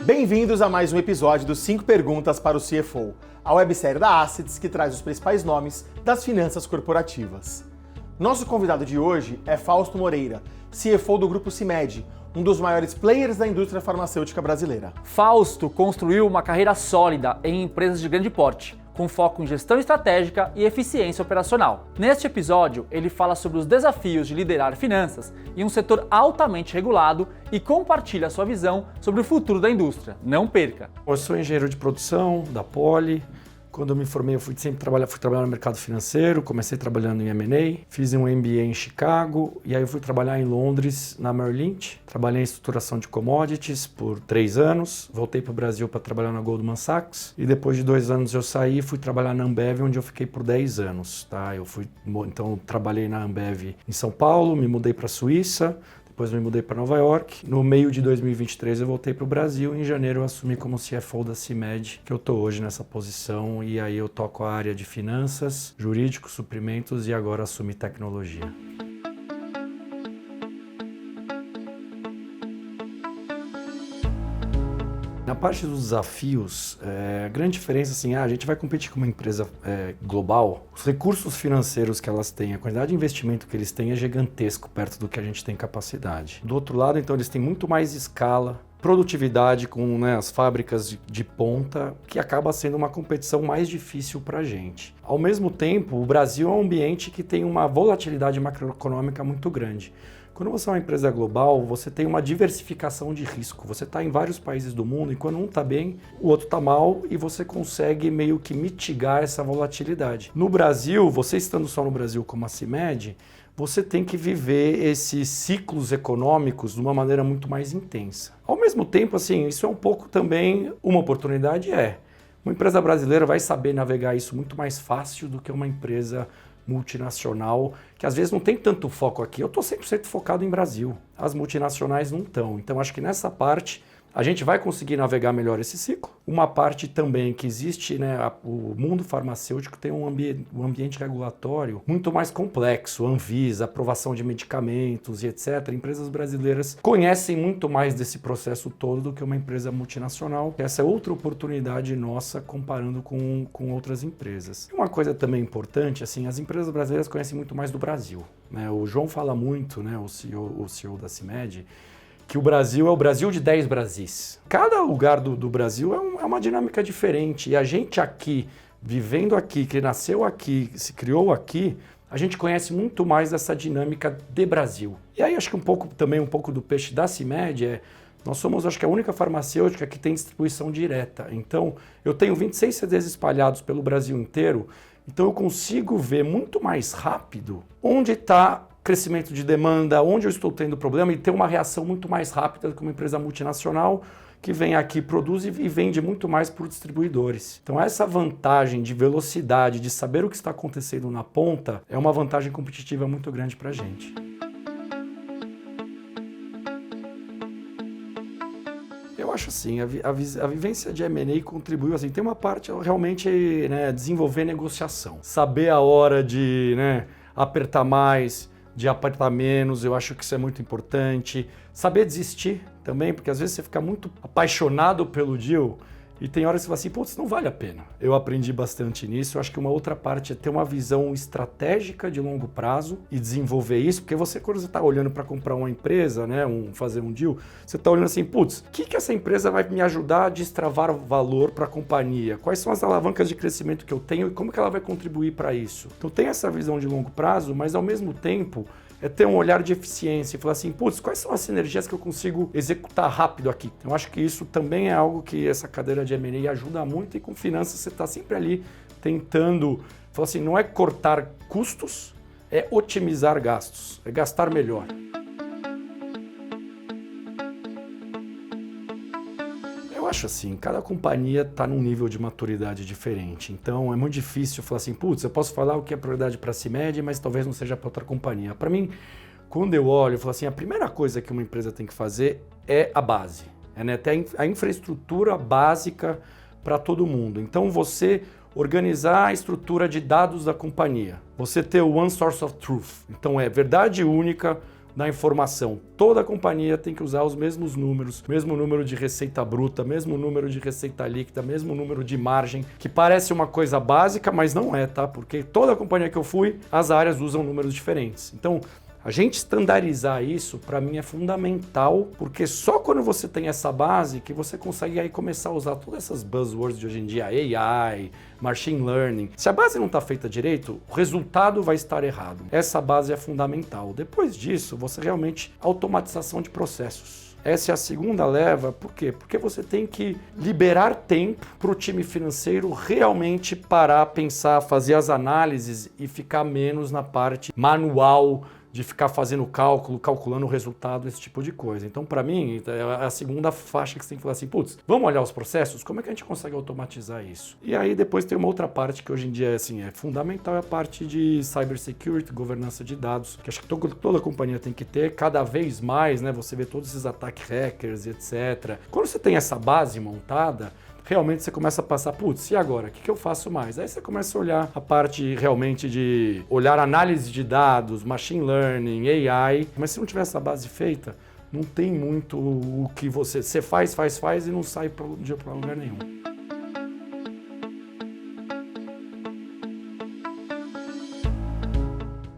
Bem-vindos a mais um episódio dos 5 Perguntas para o CFO, a websérie da Assets que traz os principais nomes das finanças corporativas. Nosso convidado de hoje é Fausto Moreira, CFO do Grupo CIMED, um dos maiores players da indústria farmacêutica brasileira. Fausto construiu uma carreira sólida em empresas de grande porte, com foco em gestão estratégica e eficiência operacional. Neste episódio, ele fala sobre os desafios de liderar finanças em um setor altamente regulado e compartilha sua visão sobre o futuro da indústria. Não perca! Eu sou engenheiro de produção da Poli. Quando eu me formei, eu fui trabalhar no mercado financeiro, comecei trabalhando em M&A, fiz um MBA em Chicago e aí eu fui trabalhar em Londres, na Merrill Lynch. Trabalhei em estruturação de commodities por 3 anos, voltei para o Brasil para trabalhar na Goldman Sachs e depois de 2 anos eu saí e fui trabalhar na Ambev, onde eu fiquei por 10 anos. Tá? Então trabalhei na Ambev em São Paulo, me mudei para a Suíça, depois me mudei para Nova York. No meio de 2023 eu voltei para o Brasil e em janeiro eu assumi como CFO da CIMED, que eu estou hoje nessa posição, e aí eu toco a área de finanças, jurídicos, suprimentos e agora assumi tecnologia. Na parte dos desafios, a grande diferença assim, a gente vai competir com uma empresa global, os recursos financeiros que elas têm, a quantidade de investimento que eles têm é gigantesco perto do que a gente tem capacidade. Do outro lado, então, eles têm muito mais escala, produtividade com as fábricas de ponta, que acaba sendo uma competição mais difícil para a gente. Ao mesmo tempo, o Brasil é um ambiente que tem uma volatilidade macroeconômica muito grande. Quando você é uma empresa global, você tem uma diversificação de risco. Você está em vários países do mundo e quando um está bem, o outro está mal e você consegue meio que mitigar essa volatilidade. No Brasil, você estando só no Brasil como a CIMED, você tem que viver esses ciclos econômicos de uma maneira muito mais intensa. Ao mesmo tempo, assim, isso é um pouco também uma oportunidade, Uma empresa brasileira vai saber navegar isso muito mais fácil do que uma empresa multinacional, que às vezes não tem tanto foco aqui. Eu estou 100% focado em Brasil. As multinacionais não estão. Então, acho que nessa parte a gente vai conseguir navegar melhor esse ciclo. Uma parte também que existe, o mundo farmacêutico tem um ambiente regulatório muito mais complexo, Anvisa, aprovação de medicamentos e etc. Empresas brasileiras conhecem muito mais desse processo todo do que uma empresa multinacional. Essa é outra oportunidade nossa comparando com outras empresas. E uma coisa também importante, assim, as empresas brasileiras conhecem muito mais do Brasil. O João fala muito, o CEO da CIMED, que o Brasil é o Brasil de 10 Brasis. Cada lugar do Brasil é uma dinâmica diferente. E a gente aqui, vivendo aqui, que nasceu aqui, se criou aqui, a gente conhece muito mais dessa dinâmica de Brasil. E aí acho que um pouco do peixe da CIMED nós somos, acho que, a única farmacêutica que tem distribuição direta. Então, eu tenho 26 CDs espalhados pelo Brasil inteiro, então eu consigo ver muito mais rápido onde está crescimento de demanda, onde eu estou tendo problema e ter uma reação muito mais rápida do que uma empresa multinacional que vem aqui, produz e vende muito mais por distribuidores. Então essa vantagem de velocidade, de saber o que está acontecendo na ponta, é uma vantagem competitiva muito grande para a gente. Eu acho assim, a vivência de M&A contribuiu, assim, tem uma parte realmente desenvolver negociação, saber a hora de apertar mais, de apertar menos, eu acho que isso é muito importante. Saber desistir também, porque às vezes você fica muito apaixonado pelo deal e tem horas que você fala assim, putz, não vale a pena. Eu aprendi bastante nisso. Eu acho que uma outra parte é ter uma visão estratégica de longo prazo e desenvolver isso, porque quando você está olhando para comprar uma empresa, fazer um deal, você está olhando assim, putz, o que essa empresa vai me ajudar a destravar valor para a companhia? Quais são as alavancas de crescimento que eu tenho e como que ela vai contribuir para isso? Então tem essa visão de longo prazo, mas ao mesmo tempo é ter um olhar de eficiência e falar assim, putz, quais são as sinergias que eu consigo executar rápido aqui? Então, acho que isso também é algo que essa cadeira de M&A ajuda muito e com finanças você está sempre ali tentando, falar assim, não é cortar custos, é otimizar gastos, é gastar melhor. Eu acho assim, cada companhia está num nível de maturidade diferente, então é muito difícil falar assim, putz, eu posso falar o que é prioridade para a CIMED, mas talvez não seja para outra companhia. Para mim, quando eu olho, eu falo assim, a primeira coisa que uma empresa tem que fazer é a base, ter a infraestrutura básica para todo mundo. Então você organizar a estrutura de dados da companhia, você ter o One Source of Truth, então é verdade única, da informação. Toda companhia tem que usar os mesmos números, mesmo número de receita bruta, mesmo número de receita líquida, mesmo número de margem, que parece uma coisa básica, mas não é, tá? Porque toda companhia que eu fui, as áreas usam números diferentes. Então, a gente estandarizar isso, para mim, é fundamental, porque só quando você tem essa base que você consegue aí começar a usar todas essas buzzwords de hoje em dia, AI, machine learning. Se a base não está feita direito, o resultado vai estar errado. Essa base é fundamental. Depois disso, você realmente automatização de processos. Essa é a segunda leva, por quê? Porque você tem que liberar tempo para o time financeiro realmente parar, pensar, fazer as análises e ficar menos na parte manual, de ficar fazendo cálculo, calculando o resultado, esse tipo de coisa. Então, para mim, é a segunda faixa que você tem que falar assim, putz, vamos olhar os processos? Como é que a gente consegue automatizar isso? E aí depois tem uma outra parte que hoje em dia assim, é fundamental, é a parte de cybersecurity, governança de dados, que acho que toda companhia tem que ter, cada vez mais, né? Você vê todos esses ataques hackers e etc. Quando você tem essa base montada, realmente você começa a passar, putz, e agora? O que eu faço mais? Aí você começa a olhar a parte realmente de olhar análise de dados, machine learning, AI, mas se não tiver essa base feita, não tem muito o que você faz e não sai para lugar nenhum.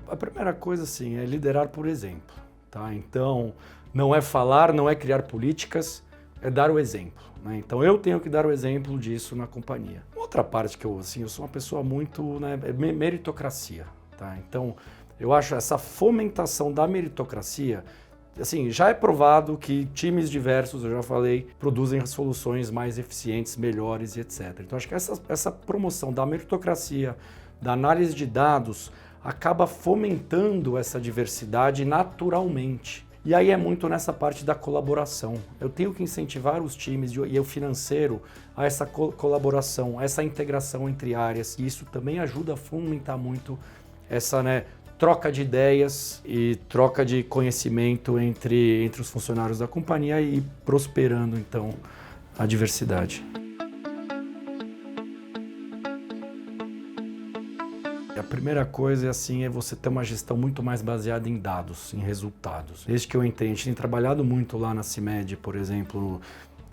A primeira coisa, assim, é liderar por exemplo, tá? Então, não é falar, não é criar políticas, é dar o exemplo, né? Então eu tenho que dar o exemplo disso na companhia. Outra parte que eu sou uma pessoa muito, né, meritocracia, tá? Então eu acho essa fomentação da meritocracia, assim, já é provado que times diversos, eu já falei, produzem soluções mais eficientes, melhores e etc. Então acho que essa promoção da meritocracia, da análise de dados, acaba fomentando essa diversidade naturalmente. E aí é muito nessa parte da colaboração. Eu tenho que incentivar os times e o financeiro a essa colaboração, a essa integração entre áreas. E isso também ajuda a fomentar muito essa, né, troca de ideias e troca de conhecimento entre os funcionários da companhia e prosperando, então, a diversidade. A primeira coisa é você ter uma gestão muito mais baseada em dados, em resultados. Desde que eu entrei, a gente tem trabalhado muito lá na CIMED, por exemplo,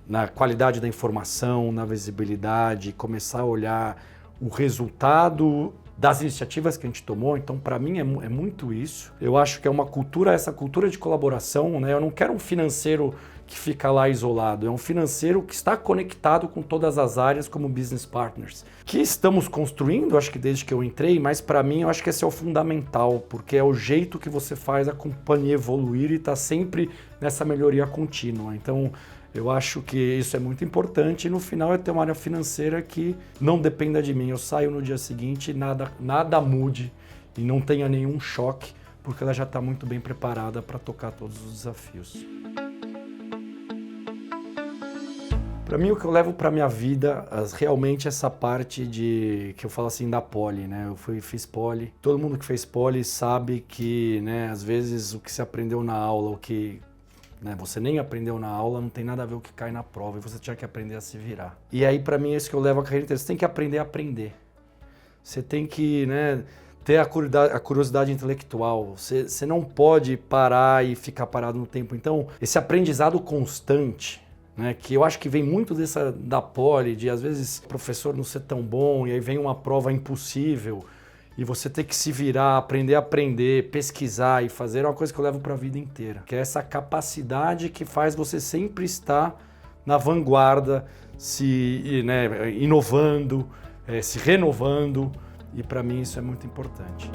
na qualidade da informação, na visibilidade, começar a olhar o resultado das iniciativas que a gente tomou. Então, para mim, é muito isso. Eu acho que é uma cultura, essa cultura de colaboração, né? Eu não quero um financeiro que fica lá isolado, é um financeiro que está conectado com todas as áreas como business partners, que estamos construindo, acho que desde que eu entrei, mas para mim eu acho que esse é o fundamental, porque é o jeito que você faz a companhia evoluir e está sempre nessa melhoria contínua. Então, eu acho que isso é muito importante e no final é ter uma área financeira que não dependa de mim. Eu saio no dia seguinte e nada mude e não tenha nenhum choque, porque ela já está muito bem preparada para tocar todos os desafios. Para mim, o que eu levo para minha vida, realmente essa parte que eu falo assim da poli, né? Eu fiz poli. Todo mundo que fez poli sabe que, né, às vezes o que se aprendeu na aula, o que, né, você nem aprendeu na aula, não tem nada a ver com o que cai na prova e você tinha que aprender a se virar. E aí, para mim, é isso que eu levo a carreira inteira. Você tem que aprender a aprender. Você tem que, né, ter a curiosidade intelectual. Você não pode parar e ficar parado no tempo. Então, esse aprendizado constante, né, que eu acho que vem muito da poli, de às vezes o professor não ser tão bom e aí vem uma prova impossível e você ter que se virar, aprender a aprender, pesquisar e fazer, é uma coisa que eu levo para a vida inteira, que é essa capacidade que faz você sempre estar na vanguarda, inovando, se renovando, e para mim isso é muito importante.